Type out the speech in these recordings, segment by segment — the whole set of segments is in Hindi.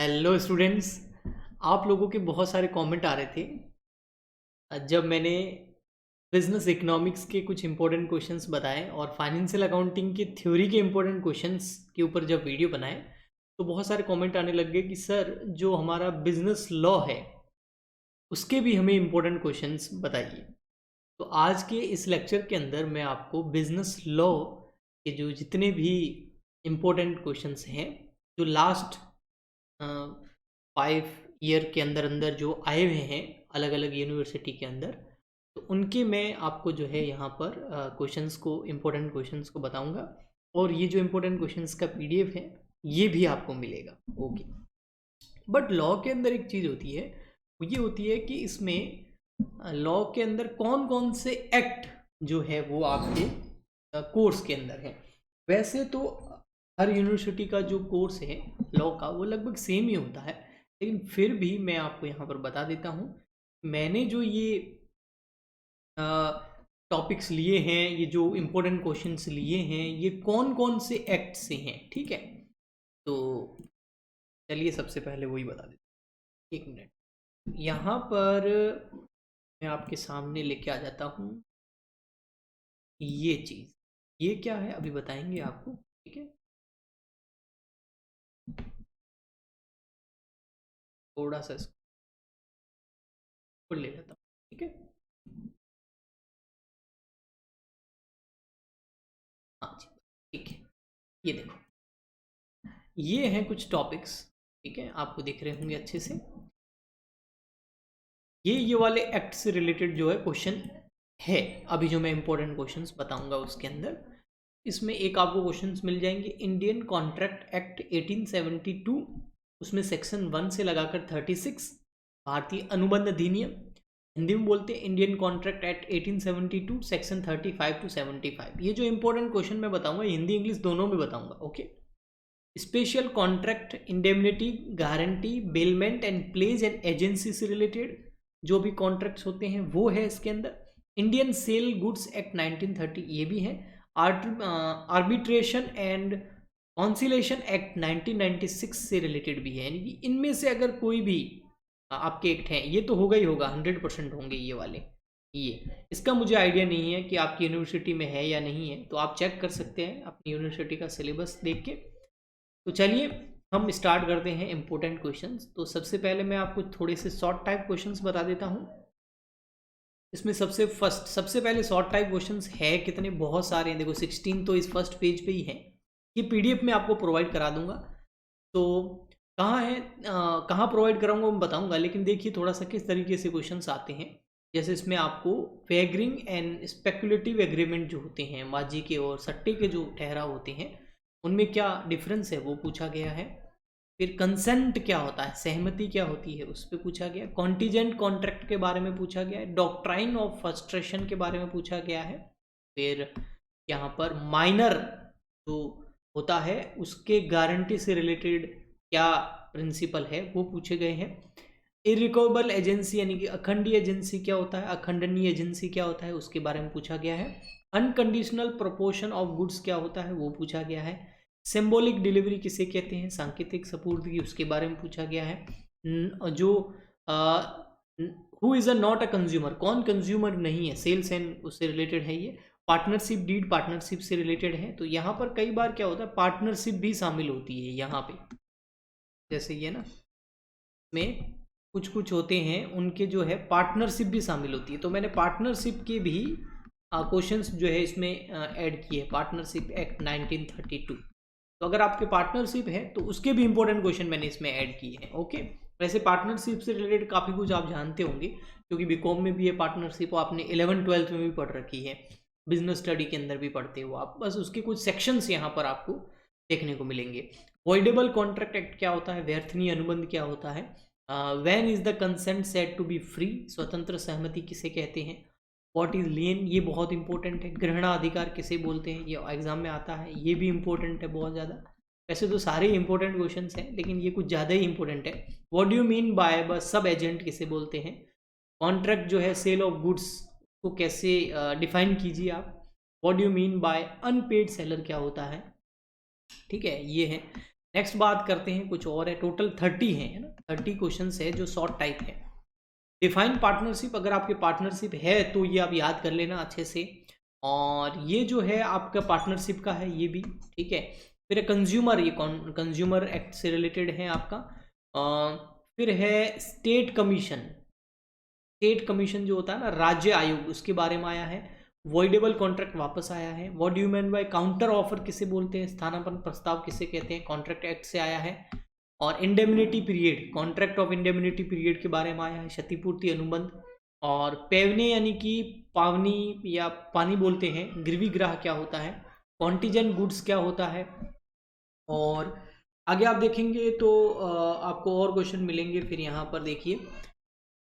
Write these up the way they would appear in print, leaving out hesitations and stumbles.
Hello students. आप लोगों के बहुत सारे कमेंट आ रहे थे जब मैंने बिजनेस इकोनॉमिक्स के कुछ इंपॉर्टेंट क्वेश्चंस बताए और फाइनेंशियल अकाउंटिंग की थ्योरी के इंपॉर्टेंट क्वेश्चंस के ऊपर जब वीडियो बनाए तो बहुत सारे कमेंट आने लग गए कि सर जो हमारा बिजनेस लॉ है उसके भी हमें इंपॉर्टेंट क्वेश्चंस बताइए। तो आज के इस लेक्चर के अंदर मैं आपको बिजनेस लॉ के जो जितने भी इम्पोर्टेंट क्वेश्चंस हैं जो लास्ट 5 ईयर के अंदर अंदर जो आए हुए हैं अलग अलग यूनिवर्सिटी के अंदर, तो उनके मैं आपको जो है यहाँ पर क्वेश्चंस को इम्पोर्टेंट क्वेश्चंस को बताऊंगा और ये जो इम्पोर्टेंट क्वेश्चंस का पीडीएफ है ये भी आपको मिलेगा। ओके, बट लॉ के अंदर एक चीज़ होती है, वो ये होती है कि इसमें लॉ के अंदर कौन कौन से एक्ट जो है वो आपके कोर्स के अंदर है। वैसे तो हर यूनिवर्सिटी का जो कोर्स है लॉ का वो लगभग सेम ही होता है, लेकिन फिर भी मैं आपको यहाँ पर बता देता हूँ मैंने जो ये टॉपिक्स लिए हैं, ये जो इम्पोर्टेंट क्वेश्चंस लिए हैं, ये कौन कौन से एक्ट से हैं। ठीक है, तो चलिए सबसे पहले वही बता देता हूँ। एक मिनट, यहाँ पर मैं आपके सामने लेके आ जाता हूँ ये चीज़। ये क्या है अभी बताएंगे आपको, ठीक है। थोड़ा सा इसको ले लेता हूँ, ठीक है। हाँ जी, ठीक है। ये देखो, ये हैं कुछ टॉपिक्स, ठीक है, आपको दिख रहे होंगे अच्छे से। ये वाले एक्ट से रिलेटेड जो है क्वेश्चन है, अभी जो मैं इंपॉर्टेंट क्वेश्चंस बताऊंगा उसके अंदर। इसमें एक आपको क्वेश्चंस मिल जाएंगे इंडियन कॉन्ट्रैक्ट एक्ट 1872, उसमें सेक्शन 1 से लगाकर 36, भारतीय अनुबंध अधिनियम, हिंदी में बोलते हैं Indian contract act 1872 section 35 to 75। ये जो इंपॉर्टेंट क्वेश्चन मैं बताऊंगा हिंदी इंग्लिश दोनों में बताऊंगा। Okay, special contract indemnity guarantee bailment and plays and agency से रिलेटेड जो भी कॉन्ट्रैक्ट्स होते हैं वो है इसके अंदर। इंडियन सेल गुड्स एक्ट 1930 ये भी है। आर्बिट्रेशन एंड कॉन्सिलेशन एक्ट 1996 से रिलेटेड भी है, यानी कि इनमें से अगर कोई भी आपके एक्ट हैं, ये तो होगा ही होगा, 100% होंगे ये वाले। ये इसका मुझे आइडिया नहीं है कि आपकी यूनिवर्सिटी में है या नहीं है, तो आप चेक कर सकते हैं अपनी यूनिवर्सिटी का सिलेबस देख के। तो चलिए हम स्टार्ट करते हैं इम्पोर्टेंट क्वेश्चंस। तो सबसे पहले मैं आपको थोड़े से शॉर्ट टाइप क्वेश्चंस बता देता हूँ। इसमें सबसे पहले शॉर्ट टाइप क्वेश्चंस है कितने, बहुत सारे हैं। देखो 16 तो इस फर्स्ट पेज पे ही है, ये पीडीएफ में आपको प्रोवाइड करा दूंगा। तो कहाँ है, कहाँ प्रोवाइड कराऊंगा मैं बताऊंगा, लेकिन देखिए थोड़ा सा किस तरीके से क्वेश्चंस आते हैं। जैसे इसमें आपको वेगरिंग एंड स्पेकुलेटिव एग्रीमेंट जो होते हैं, माजी के और सट्टे के जो ठहराव होते हैं, उनमें क्या डिफरेंस है वो पूछा गया है। फिर कंसेंट क्या होता है, सहमति क्या होती है, उस पर पूछा गया। कॉन्टीजेंट कॉन्ट्रैक्ट के बारे में पूछा गया है। डॉक्ट्राइन ऑफ फ्रस्ट्रेशन के बारे में पूछा गया है। फिर यहाँ पर माइनर जो होता है उसके गारंटी से रिलेटेड क्या प्रिंसिपल है वो पूछे गए हैं। इरिकवेबल एजेंसी यानी कि अखंडीय एजेंसी क्या होता है, अखंडनीय एजेंसी क्या होता है, उसके बारे में पूछा गया है। अनकंडीशनल प्रोपोर्शन ऑफ गुड्स क्या होता है वो पूछा गया है। सिंबॉलिक डिलीवरी किसे कहते हैं, सांकेतिक सपूर्दगी, उसके बारे में पूछा गया है। जो who is a not a consumer, कौन कंज्यूमर नहीं है, सेल्स एंड उससे रिलेटेड है ये। पार्टनरशिप डीड पार्टनरशिप से रिलेटेड है। तो यहाँ पर कई बार क्या होता है पार्टनरशिप भी शामिल होती है यहाँ पे, जैसे ये ना में कुछ कुछ होते हैं उनके जो है पार्टनरशिप भी शामिल होती है। तो मैंने पार्टनरशिप के भी क्वेश्चंस जो है इसमें ऐड किए, पार्टनरशिप एक्ट 1932। तो अगर आपके पार्टनरशिप है तो उसके भी इंपॉर्टेंट क्वेश्चन मैंने इसमें ऐड किए हैं। ओके, वैसे पार्टनरशिप से रिलेटेड काफ़ी कुछ आप जानते होंगे क्योंकि बीकॉम में भी ये पार्टनरशिप आपने 11th-12th में भी पढ़ रखी है, बिजनेस स्टडी के अंदर भी पढ़ते हो आप। बस उसके कुछ सेक्शंस यहाँ पर आपको देखने को मिलेंगे। वॉइडेबल कॉन्ट्रैक्ट एक्ट क्या होता है, व्यर्थनीय अनुबंध क्या होता है, when is the consent said to be free, स्वतंत्र सहमति किसे कहते हैं, व्हाट इज लियन, ये बहुत इंपॉर्टेंट है। ग्रहणा अधिकार किसे बोलते हैं, ये एग्जाम में आता है, ये भी इंपॉर्टेंट है बहुत ज़्यादा। वैसे तो सारे इंपॉर्टेंट क्वेश्चन हैं लेकिन ये कुछ ज़्यादा ही इंपॉर्टेंट है। What do you mean bye सब एजेंट किसे बोलते हैं, कॉन्ट्रैक्ट जो है सेल ऑफ गुड्स को कैसे डिफाइन कीजिए आप। What do you mean by unpaid seller क्या होता है, ठीक है, ये है। नेक्स्ट बात करते हैं कुछ और है, टोटल 30 है ना, 30 क्वेश्चन है जो शॉर्ट टाइप है। डिफाइन पार्टनरशिप, अगर आपके पार्टनरशिप है तो ये आप याद कर लेना अच्छे से, और ये जो है आपका पार्टनरशिप का है ये भी, ठीक है। फिर कंज्यूमर, ये कंज्यूमर एक्ट से रिलेटेड है आपका। फिर है स्टेट कमीशन, स्टेट कमीशन जो होता है ना, राज्य आयोग, उसके बारे में आया है। वॉइडेबल कॉन्ट्रैक्ट वापस आया है। What do you mean bye counter offer किसे बोलते हैं, स्थानापन्न प्रस्ताव किसे कहते हैं, कॉन्ट्रैक्ट एक्ट से आया है। और indemnity period, contract of indemnity period के बारे में आया है, क्षतिपूर्ति अनुबंध। और पेवने यानी कि पावनी या पानी बोलते हैं, गिरवी ग्राह क्या होता है, कॉन्टीजेंट गुड्स क्या होता है। और आगे आप देखेंगे तो आपको और क्वेश्चन मिलेंगे। फिर यहाँ पर देखिए,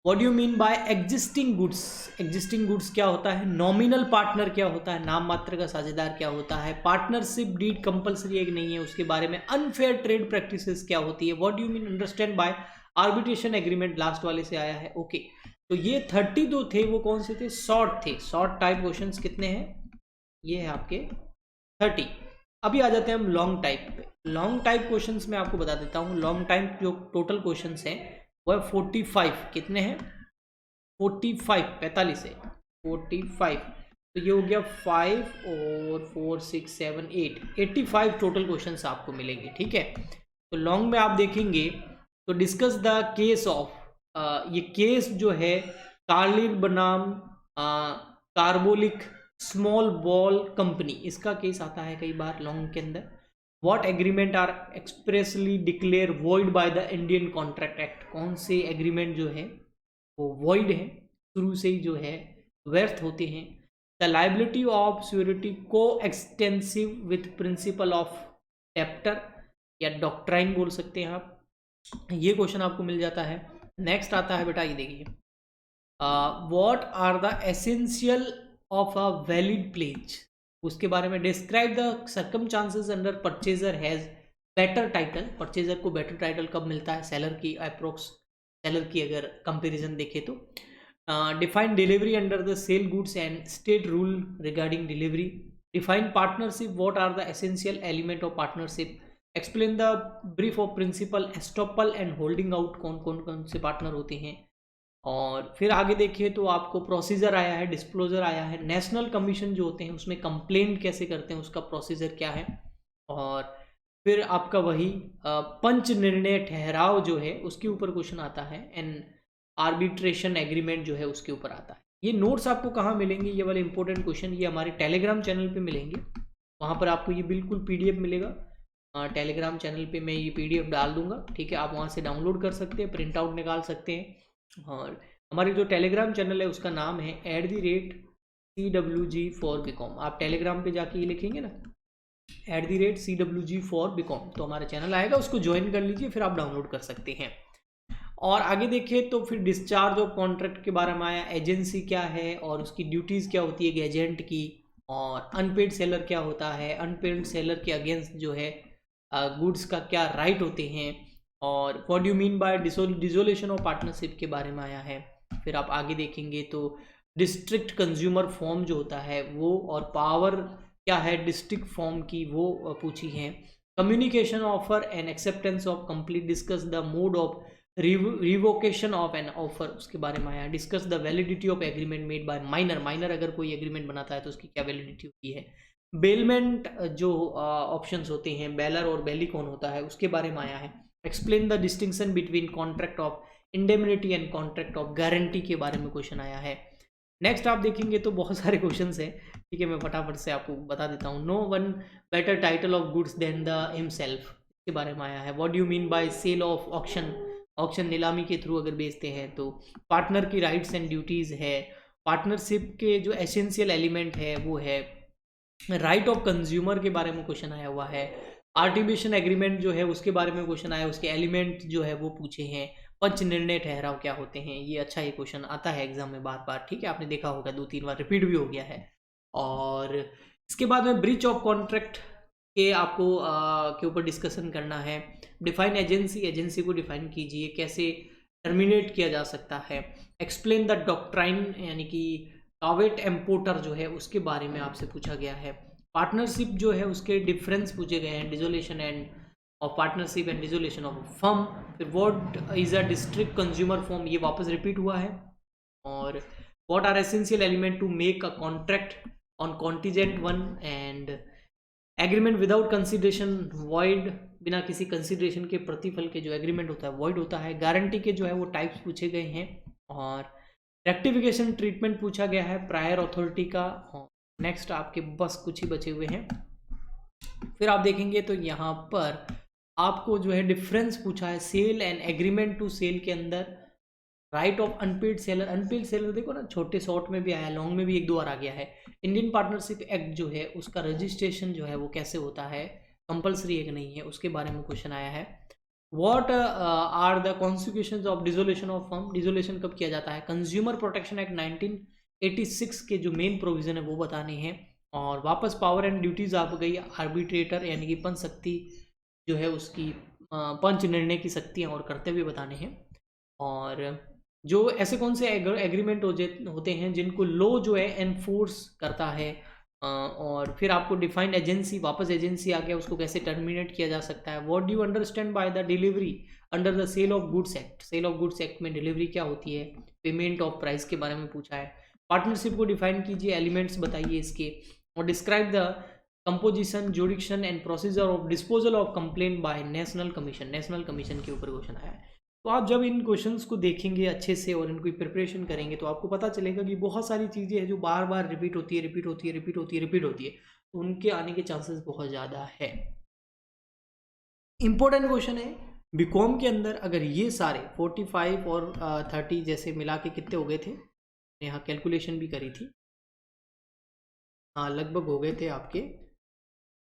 what do mean by existing goods, existing goods क्या होता है, नॉमिनल पार्टनर क्या होता है, नाम मात्र का साझेदार क्या होता है, पार्टनरशिप डीड कंपलसरी है कि नहीं है उसके बारे में, अनफेयर ट्रेड प्रैक्टिसेस क्या होती है, what do mean understand by arbitration agreement, last वाले से आया है। ओके, तो ये 32 थे, वो कौन से थे, शॉर्ट थे। शॉर्ट टाइप क्वेश्चंस कितने हैं, ये है आपके 30। अभी आ जाते हैं हम लॉन्ग टाइप पे। लॉन्ग टाइप क्वेश्चंस में आपको बता देता हूँ, लॉन्ग टाइप जो टोटल क्वेश्चंस हैं वो है 45। कितने हैं, 45, 45 है, 45। तो ये हो गया 5 और 4 6 7 8, 85 टोटल क्वेश्चंस आपको मिलेंगे, ठीक है। तो लॉन्ग में आप देखेंगे तो डिस्कस द केस ऑफ, ये केस जो है कार्लिन बनाम कार्बोलिक स्मॉल बॉल कंपनी, इसका केस आता है कई बार लॉन्ग के अंदर। What agreement are expressly declared void by the Indian contract act, कौन से एग्रीमेंट जो है वो वॉइड है, शुरू से ही जो है व्यर्थ होते हैं। द लाइबिलिटी ऑफ श्योरिटी को extensive with principle of debtor या डॉक्ट्राइन बोल सकते हैं आप, ये क्वेश्चन आपको मिल जाता है। नेक्स्ट आता है बेटा, ये देखिए, what are the essential of a valid pledge, उसके बारे में। Describe the circumstances under purchaser has better title, purchaser को बेटर टाइटल कब मिलता है, सेलर की अप्रोक्स, सेलर की अगर कंपैरिजन देखें तो। Define delivery under the sale goods and state rule regarding delivery. Define partnership, what are the essential element of partnership. Explain the brief of principle estoppel and holding out, कौन से पार्टनर होते हैं। और फिर आगे देखिए तो आपको प्रोसीजर आया है, डिस्क्लोजर आया है, नेशनल कमीशन जो होते हैं उसमें कंप्लेंट कैसे करते हैं उसका प्रोसीजर क्या है। और फिर आपका वही पंच निर्णय ठहराव जो है उसके ऊपर क्वेश्चन आता है, एंड आर्बिट्रेशन एग्रीमेंट जो है उसके ऊपर आता है। ये नोट्स आपको कहाँ मिलेंगे, ये वाले इंपॉर्टेंट क्वेश्चन ये हमारे टेलीग्राम चैनल पे मिलेंगे, वहाँ पर आपको ये बिल्कुल PDF मिलेगा। टेलीग्राम चैनल पे मैं ये PDF डाल दूंगा, ठीक है, आप वहाँ से डाउनलोड कर सकते हैं, प्रिंट आउट निकाल सकते हैं। और हमारी जो टेलीग्राम चैनल है उसका नाम है @CWG4BCom, आप टेलीग्राम पे जाके ये लिखेंगे ना @CWG4BCom, तो हमारा चैनल आएगा, उसको ज्वाइन कर लीजिए, फिर आप डाउनलोड कर सकते हैं। और आगे देखिए तो फिर डिस्चार्ज ऑफ कॉन्ट्रैक्ट के बारे में आया, एजेंसी क्या है और उसकी ड्यूटीज़ क्या होती है एजेंट की, और अनपेड सेलर क्या होता है, अनपेड सेलर के अगेंस्ट जो है गुड्स का क्या राइट होते हैं, और what do mean by dissolution of partnership के बारे में आया है। फिर आप आगे देखेंगे तो डिस्ट्रिक्ट कंज्यूमर फॉर्म जो होता है वो, और पावर क्या है डिस्ट्रिक्ट फॉर्म की, वो पूछी है। Communication offer and acceptance of complete, discuss the mode of revocation of an offer, उसके बारे में आया। Discuss the validity of agreement made by minor, minor अगर कोई एग्रीमेंट बनाता है तो उसकी क्या वैलिडिटी होती है। बेलमेंट जो ऑप्शंस होते हैं, बेलर और बेली कौन होता है उसके बारे में आया है। Explain the distinction between contract of indemnity and contract of guarantee के बारे में क्वेश्चन आया है। नेक्स्ट आप देखेंगे तो बहुत सारे क्वेश्चंस हैं, ठीक है, मैं फटाफट से आपको बता देता हूँ। No one better title of goods than the himself, इसके बारे में आया है। What do you mean by sale of auction, auction नीलामी के थ्रू अगर बेचते हैं तो। पार्टनर की राइट्स एंड ड्यूटीज़ है। पार्टनरशिप के जो एसेंशियल एलिमेंट है वो है राइट ऑफ कंज्यूमर के बारे में क्वेश्चन आया हुआ है। आर्टिफिशियल एग्रीमेंट जो है उसके बारे में क्वेश्चन आया, उसके एलिमेंट जो है वो पूछे हैं। पंच निर्णय ठहराव क्या होते हैं, ये अच्छा ये क्वेश्चन आता है एग्जाम में बार बार, ठीक है, आपने देखा होगा 2-3 बार रिपीट भी हो गया है। और इसके बाद में ब्रीच ऑफ कॉन्ट्रैक्ट के आपको के ऊपर डिस्कशन करना है। डिफाइन एजेंसी, एजेंसी को डिफाइन कीजिए, कैसे टर्मिनेट किया जा सकता है। एक्सप्लेन द डॉक्ट्राइन यानी कि कावेट एम्पोर्टर जो है उसके बारे में आपसे पूछा गया है। पार्टनरशिप जो है उसके डिफरेंस पूछे गए हैं, dissolution and of partnership and dissolution of firm. फिर what is a district consumer forum, ये वापस रिपीट हुआ है। और what are essential element to make a contract on contingent one, and agreement without consideration void, बिना किसी कंसिडरेशन के प्रतिफल के जो एग्रीमेंट होता है वॉइड होता है। गारंटी के जो है वो टाइप्स पूछे गए हैं, और रेक्टिफिकेशन ट्रीटमेंट पूछा गया है प्रायर अथॉरिटी का। नेक्स्ट आपके बस कुछ ही बचे हुए हैं। फिर आप देखेंगे तो यहाँ पर आपको जो है डिफरेंस पूछा है sale and agreement to sale के अंदर। Right of unpaid seller, unpaid seller देखो ना, छोटे शॉर्ट में भी आया, लॉन्ग में भी एक दो बार आ गया है। इंडियन पार्टनरशिप एक्ट जो है उसका रजिस्ट्रेशन जो है वो कैसे होता है, कंपलसरी है कि नहीं है, उसके बारे में क्वेश्चन आया है। What are the consequences of dissolution of firm, dissolution कब किया जाता है। कंज्यूमर प्रोटेक्शन एक्ट 1986 के जो मेन प्रोविजन है वो बताने हैं। और वापस पावर एंड ड्यूटीज आ गई, आर्बिट्रेटर यानी कि पंच शक्ति जो है उसकी पंच निर्णय की शक्तियाँ और कर्तव्य बताने हैं। और जो ऐसे कौन से एग्रीमेंट होते हैं जिनको लॉ जो है एनफोर्स करता है। और फिर आपको डिफाइंड एजेंसी, वापस एजेंसी आ गया, उसको कैसे टर्मिनेट किया जा सकता है। What do you understand by the delivery under the sale of goods act, sale of goods act में डिलीवरी क्या होती है। पेमेंट ऑफ प्राइस के बारे में पूछा है। पार्टनरशिप को डिफाइन कीजिए, एलिमेंट्स बताइए इसके, और describe the composition, jurisdiction and procedure of disposal of complaint by national commission, national commission के ऊपर क्वेश्चन आया है। तो आप जब इन क्वेश्चंस को देखेंगे अच्छे से और इनकी प्रिपरेशन करेंगे तो आपको पता चलेगा कि बहुत सारी चीज़ें हैं जो बार बार रिपीट होती है, रिपीट होती है, रिपीट होती है, रिपीट होती है, तो उनके आने के चांसेस बहुत ज़्यादा है। इंपॉर्टेंट क्वेश्चन है बीकॉम के अंदर। अगर ये सारे 45 और 30 जैसे मिला के कितने हो गए थे, यहाँ कैलकुलेशन भी करी थी, हाँ लगभग हो गए थे आपके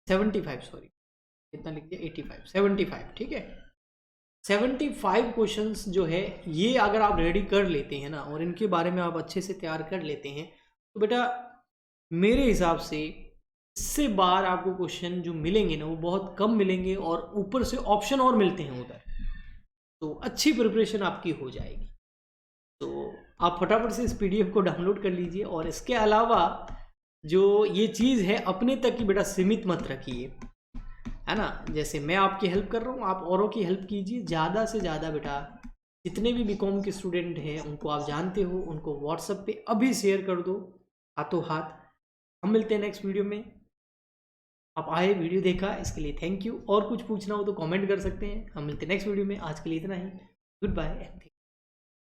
75, सॉरी कितना लिख दिया 85, 75, ठीक है। 75 क्वेश्चंस जो है ये अगर आप रेडी कर लेते हैं ना और इनके बारे में आप अच्छे से तैयार कर लेते हैं तो बेटा मेरे हिसाब से इससे बार आपको क्वेश्चन जो मिलेंगे ना वो बहुत कम मिलेंगे, और ऊपर से ऑप्शन और मिलते हैं उधर, तो अच्छी प्रिपरेशन आपकी हो जाएगी। तो आप फटाफट से इस PDF को डाउनलोड कर लीजिए। और इसके अलावा जो ये चीज़ है अपने तक ही बेटा सीमित मत रखिए, है ना। जैसे मैं आपकी हेल्प कर रहा हूँ, आप औरों की हेल्प कीजिए ज़्यादा से ज़्यादा बेटा। जितने भी बीकॉम के स्टूडेंट हैं उनको आप जानते हो, उनको व्हाट्सएप पे अभी शेयर कर दो हाथों हाथ। हम मिलते हैं नेक्स्ट वीडियो में। आप आए, वीडियो देखा, इसके लिए थैंक यू। और कुछ पूछना हो तो कमेंट कर सकते हैं। हम मिलते हैं नेक्स्ट वीडियो में। आज के लिए इतना ही, गुड बाय।